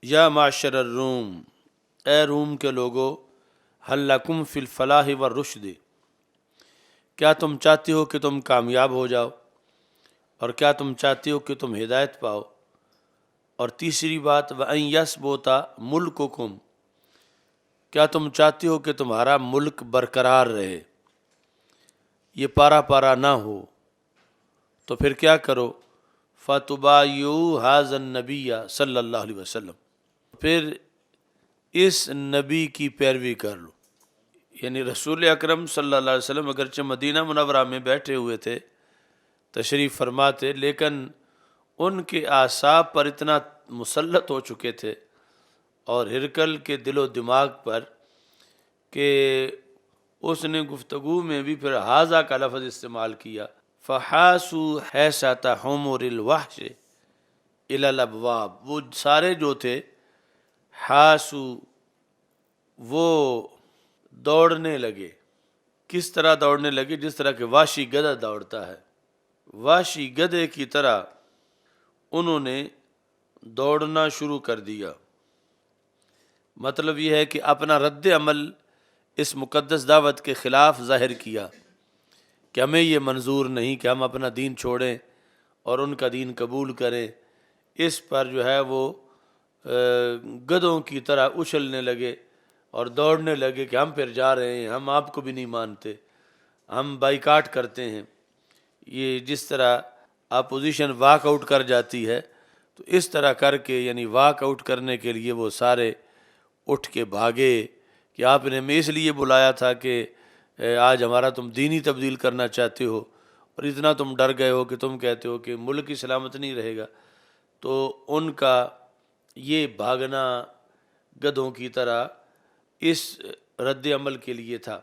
یا معشر الروم، اے روم کے لوگو، حل لکم فی الفلاح والرشد، کیا تم چاہتے ہو کہ تم کامیاب ہو جاؤ، اور کیا تم چاہتے ہو کہ تم ہدایت پاؤ؟ اور تیسری بات وَأَن يَثْبُتَ مُلْكُكُمْ، کیا تم چاہتے ہو کہ تمہارا ملک برقرار رہے، یہ پارا پارا نہ ہو؟ تو پھر کیا کرو؟ فَتُبَايِعُوا هَذَا النَّبِيَّ صلی اللہ علیہ وسلم، پھر اس نبی کی پیروی کر لو۔ یعنی رسول اکرم صلی اللہ علیہ وسلم اگرچہ مدینہ منورہ میں بیٹھے ہوئے تھے، تشریف فرما تھے، لیکن ان کے اعصاب پر اتنا مسلط ہو چکے تھے اور ہرقل کے دل و دماغ پر کہ اس نے گفتگو میں بھی پھر حاذا کا لفظ استعمال کیا، فحاسو حیثیت حمر الوحش الی الابواب، وہ سارے جو تھے حاسو، وہ دوڑنے لگے۔ کس طرح دوڑنے لگے؟ جس طرح کہ وحشی گدھا دوڑتا ہے، وحشی گدھے کی طرح انہوں نے دوڑنا شروع کر دیا۔ مطلب یہ ہے کہ اپنا رد عمل اس مقدس دعوت کے خلاف ظاہر کیا کہ ہمیں یہ منظور نہیں کہ ہم اپنا دین چھوڑیں اور ان کا دین قبول کریں۔ اس پر جو ہے وہ گدھوں کی طرح اچھلنے لگے اور دوڑنے لگے کہ ہم پھر جا رہے ہیں، ہم آپ کو بھی نہیں مانتے، ہم بائیکاٹ کرتے ہیں۔ یہ جس طرح اپوزیشن واک آؤٹ کر جاتی ہے، تو اس طرح کر کے یعنی واک آؤٹ کرنے کے لیے وہ سارے اٹھ کے بھاگے کہ آپ نے ہمیں اس لیے بلایا تھا کہ آج ہمارا تم دینی تبدیل کرنا چاہتے ہو، اور اتنا تم ڈر گئے ہو کہ تم کہتے ہو کہ ملک کی سلامت نہیں رہے گا۔ تو ان کا یہ بھاگنا گدھوں کی طرح اس رد عمل کے لیے تھا۔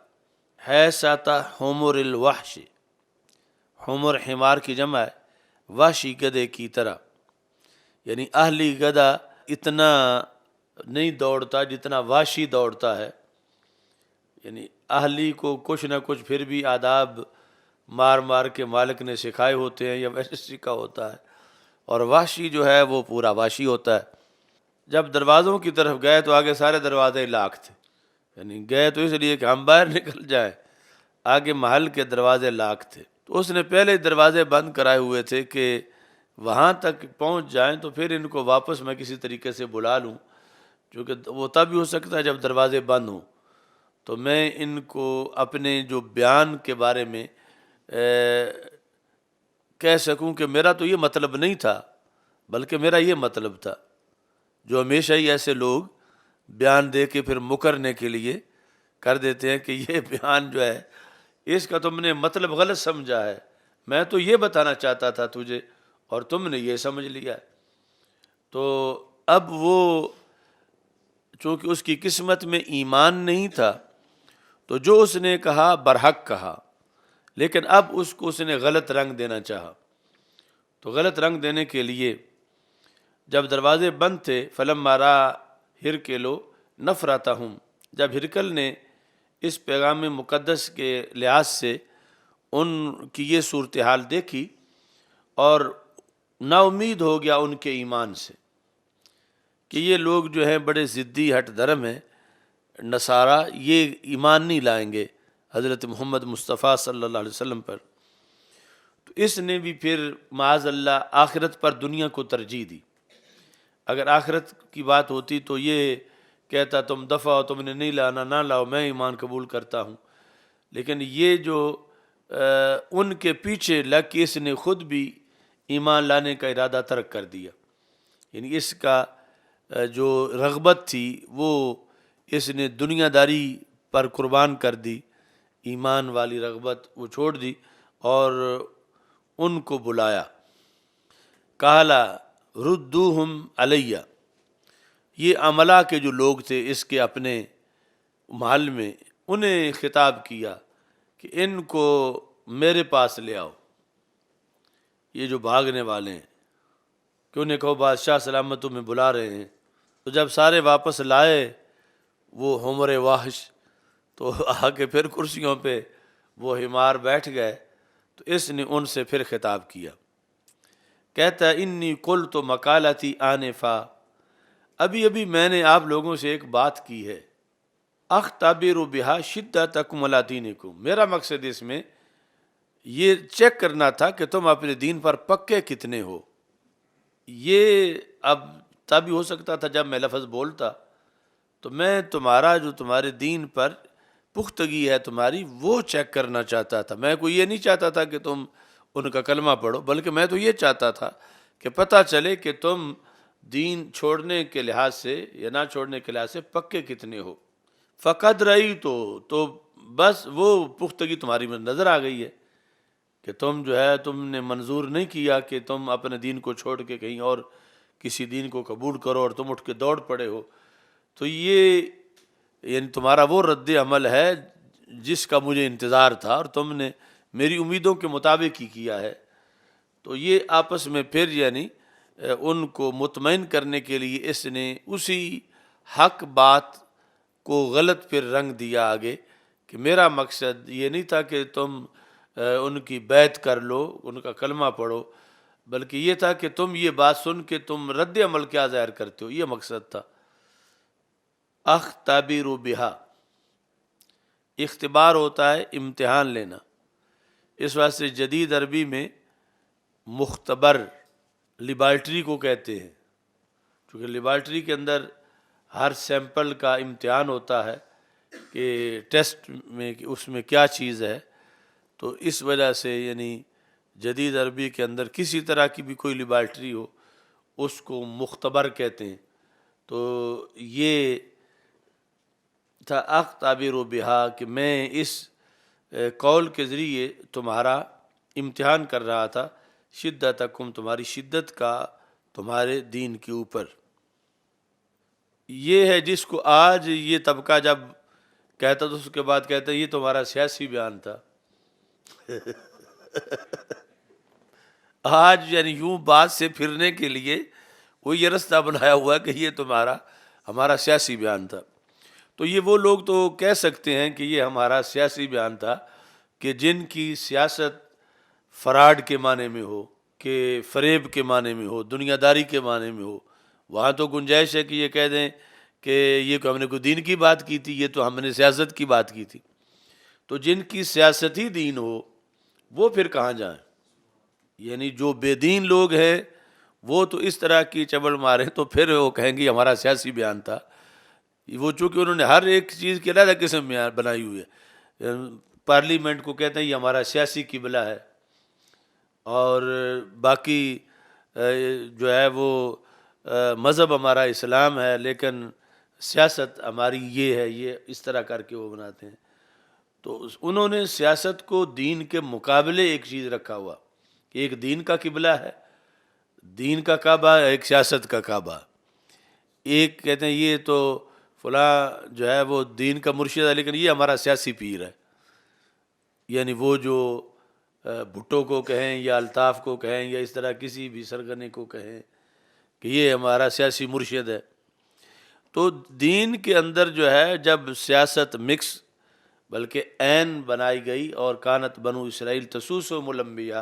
حیثیت حمر الوحش، حمر حمار کی جمع ہے، وحشی گدھے کی طرح، یعنی اہلی گدھا اتنا نہیں دوڑتا جتنا وحشی دوڑتا ہے۔ یعنی اہلی کو کچھ نہ کچھ پھر بھی آداب مار مار کے مالک نے سکھائے ہوتے ہیں یا ویسے سیکھا ہوتا ہے، اور وحشی جو ہے وہ پورا وحشی ہوتا ہے۔ جب دروازوں کی طرف گئے تو آگے سارے دروازے لاک تھے، یعنی گئے تو اس لیے کہ ہم باہر نکل جائیں، آگے محل کے دروازے لاک تھے۔ تو اس نے پہلے دروازے بند کرائے ہوئے تھے کہ وہاں تک پہنچ جائیں تو پھر ان کو واپس میں کسی طریقے سے بلا لوں، کیونکہ وہ تب ہی ہو سکتا ہے جب دروازے بند ہوں، تو میں ان کو اپنے جو بیان کے بارے میں کہہ سکوں کہ میرا تو یہ مطلب نہیں تھا، بلکہ میرا یہ مطلب تھا۔ جو ہمیشہ ہی ایسے لوگ بیان دے کے پھر مکرنے کے لیے کر دیتے ہیں کہ یہ بیان جو ہے اس کا تم نے مطلب غلط سمجھا ہے، میں تو یہ بتانا چاہتا تھا تجھے اور تم نے یہ سمجھ لیا۔ تو اب وہ چونکہ اس کی قسمت میں ایمان نہیں تھا، تو جو اس نے کہا برحق کہا، لیکن اب اس نے غلط رنگ دینا چاہا۔ تو غلط رنگ دینے کے لیے جب دروازے بند تھے، فلما رأى ہرقل نفرتہم، جب ہرقل نے اس پیغام مقدس کے لحاظ سے ان کی یہ صورتحال دیکھی اور نا امید ہو گیا ان کے ایمان سے کہ یہ لوگ جو ہیں بڑے ضدی ہٹ دھرم ہیں، نصارہ، یہ ایمان نہیں لائیں گے حضرت محمد مصطفیٰ صلی اللہ علیہ وسلم پر، تو اس نے بھی پھر معاذ اللہ آخرت پر دنیا کو ترجیح دی۔ اگر آخرت کی بات ہوتی تو یہ کہتا تم دفع ہو، تم نے نہیں لانا نہ لاؤ، میں ایمان قبول کرتا ہوں۔ لیکن یہ جو ان کے پیچھے لگ کے اس نے خود بھی ایمان لانے کا ارادہ ترک کر دیا، یعنی اس کا جو رغبت تھی وہ اس نے دنیا داری پر قربان کر دی، ایمان والی رغبت وہ چھوڑ دی اور ان کو بلایا۔ کہلا ردوہم علیہ، یہ عملہ کے جو لوگ تھے اس کے اپنے محل میں، انہیں خطاب کیا کہ ان کو میرے پاس لے آؤ، یہ جو بھاگنے والے ہیں، کہ انہیں کہو بادشاہ سلامت تمہیں بلا رہے ہیں۔ تو جب سارے واپس لائے وہ حمر وحش، تو آ کے پھر کرسیوں پہ وہ حمار بیٹھ گئے، تو اس نے ان سے پھر خطاب کیا، کہتا ہے انی قلت مقالتی آنفا، ابھی ابھی میں نے آپ لوگوں سے ایک بات کی ہے، اختبر بہا شدتکم علی دینکم، میرا مقصد اس میں یہ چیک کرنا تھا کہ تم اپنے دین پر پکے کتنے ہو۔ یہ اب تب ہو سکتا تھا جب میں لفظ بولتا تو میں تمہارا جو تمہارے دین پر پختگی ہے تمہاری وہ چیک کرنا چاہتا تھا۔ میں کوئی یہ نہیں چاہتا تھا کہ تم ان کا کلمہ پڑھو، بلکہ میں تو یہ چاہتا تھا کہ پتہ چلے کہ تم دین چھوڑنے کے لحاظ سے یا نہ چھوڑنے کے لحاظ سے پکے کتنے ہو۔ فقد رئی تو بس وہ پختگی تمہاری میں نظر آ گئی ہے کہ تم جو ہے تم نے منظور نہیں کیا کہ تم اپنے دین کو چھوڑ کے کہیں اور کسی دین کو قبول کرو اور تم اٹھ کے دوڑ پڑے ہو۔ تو یہ یعنی تمہارا وہ رد عمل ہے جس کا مجھے انتظار تھا، اور تم نے میری امیدوں کے مطابق ہی کیا ہے۔ تو یہ آپس میں پھر یعنی ان کو مطمئن کرنے کے لیے اس نے اسی حق بات کو غلط پھر رنگ دیا آگے کہ میرا مقصد یہ نہیں تھا کہ تم ان کی بیعت کر لو، ان کا کلمہ پڑھو، بلکہ یہ تھا کہ تم یہ بات سن کے تم رد عمل کیا ظاہر کرتے ہو، یہ مقصد تھا۔ اختبر بہا، اختبار ہوتا ہے امتحان لینا، اس واسطے جدید عربی میں مختبر لیبارٹری کو کہتے ہیں، کیونکہ لیبارٹری کے اندر ہر سیمپل کا امتحان ہوتا ہے کہ ٹیسٹ میں کہ اس میں کیا چیز ہے۔ تو اس وجہ سے یعنی جدید عربی کے اندر کسی طرح کی بھی کوئی لیبارٹری ہو اس کو مختبر کہتے ہیں۔ تو یہ تھا اختبر بہا کہ میں اس قول کے ذریعے تمہارا امتحان کر رہا تھا، شدتکم، تمہاری شدت کا تمہارے دین کے اوپر۔ یہ ہے جس کو آج یہ طبقہ جب کہتا تو اس کے بعد کہتا یہ تمہارا سیاسی بیان تھا۔ آج یعنی یوں بات سے پھرنے کے لیے وہ یہ رستہ بنایا ہوا کہ یہ ہمارا سیاسی بیان تھا۔ تو یہ وہ لوگ تو کہہ سکتے ہیں کہ یہ ہمارا سیاسی بیان تھا کہ جن کی سیاست فراڈ کے معنی میں ہو، کہ فریب کے معنی میں ہو، دنیا داری کے معنی میں ہو۔ وہاں تو گنجائش ہے کہ یہ کہہ دیں کہ یہ ہم نے کوئی دین کی بات کی تھی، یہ تو ہم نے سیاست کی بات کی تھی۔ تو جن کی سیاست ہی دین ہو وہ پھر کہاں جائیں؟ یعنی جو بے دین لوگ ہیں وہ تو اس طرح کی چبڑ مارے تو پھر وہ کہیں گے ہمارا سیاسی بیان تھا۔ وہ چونکہ انہوں نے ہر ایک چیز کی علیحدہ قسم میں بنائی ہوئی ہے۔ پارلیمنٹ کو کہتے ہیں یہ ہمارا سیاسی قبلہ ہے، اور باقی جو ہے وہ مذہب ہمارا اسلام ہے، لیکن سیاست ہماری یہ ہے، یہ اس طرح کر کے وہ بناتے ہیں۔ تو انہوں نے سیاست کو دین کے مقابلے ایک چیز رکھا ہوا، ایک دین کا قبلہ ہے، دین کا کعبہ، ایک سیاست کا کعبہ۔ ایک کہتے ہیں یہ تو فلاں جو ہے وہ دین کا مرشد ہے لیکن یہ ہمارا سیاسی پیر ہے، یعنی وہ جو بھٹو کو کہیں یا الطاف کو کہیں یا اس طرح کسی بھی سرگنے کو کہیں کہ یہ ہمارا سیاسی مرشد ہے۔ تو دین کے اندر جو ہے جب سیاست مکس بلکہ عین بنائی گئی، اور کانت بنو اسرائیل تسوسہم الانبیاء،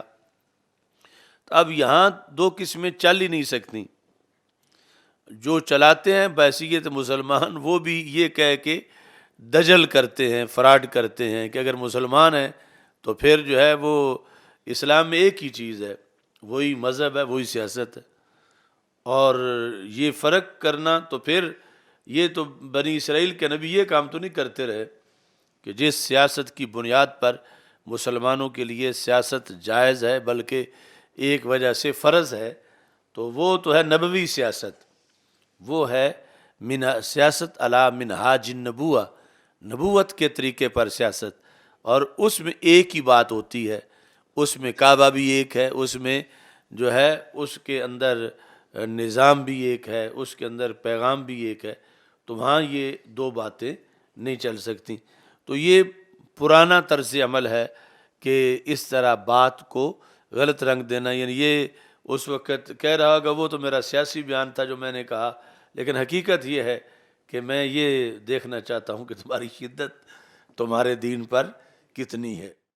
تو اب یہاں دو قسمیں چل ہی نہیں سکتی۔ جو چلاتے ہیں بحیثیت مسلمان وہ بھی یہ کہہ کے دجل کرتے ہیں، فراڈ کرتے ہیں کہ اگر مسلمان ہیں تو پھر جو ہے وہ اسلام میں ایک ہی چیز ہے، وہی مذہب ہے، وہی سیاست ہے۔ اور یہ فرق کرنا تو پھر یہ تو بنی اسرائیل کے نبی یہ کام تو نہیں کرتے رہے کہ جس سیاست کی بنیاد پر مسلمانوں کے لیے سیاست جائز ہے بلکہ ایک وجہ سے فرض ہے، تو وہ تو ہے نبوی سیاست، وہ ہے سیاست علی منہاج النبوہ، نبوت کے طریقے پر سیاست، اور اس میں ایک ہی بات ہوتی ہے، اس میں کعبہ بھی ایک ہے، اس میں جو ہے اس کے اندر نظام بھی ایک ہے، اس کے اندر پیغام بھی ایک ہے۔ تو وہاں یہ دو باتیں نہیں چل سکتی۔ تو یہ پرانا طرز عمل ہے کہ اس طرح بات کو غلط رنگ دینا، یعنی یہ اس وقت کہہ رہا ہوگا وہ تو میرا سیاسی بیان تھا جو میں نے کہا، لیکن حقیقت یہ ہے کہ میں یہ دیکھنا چاہتا ہوں کہ تمہاری شدت تمہارے دین پر کتنی ہے۔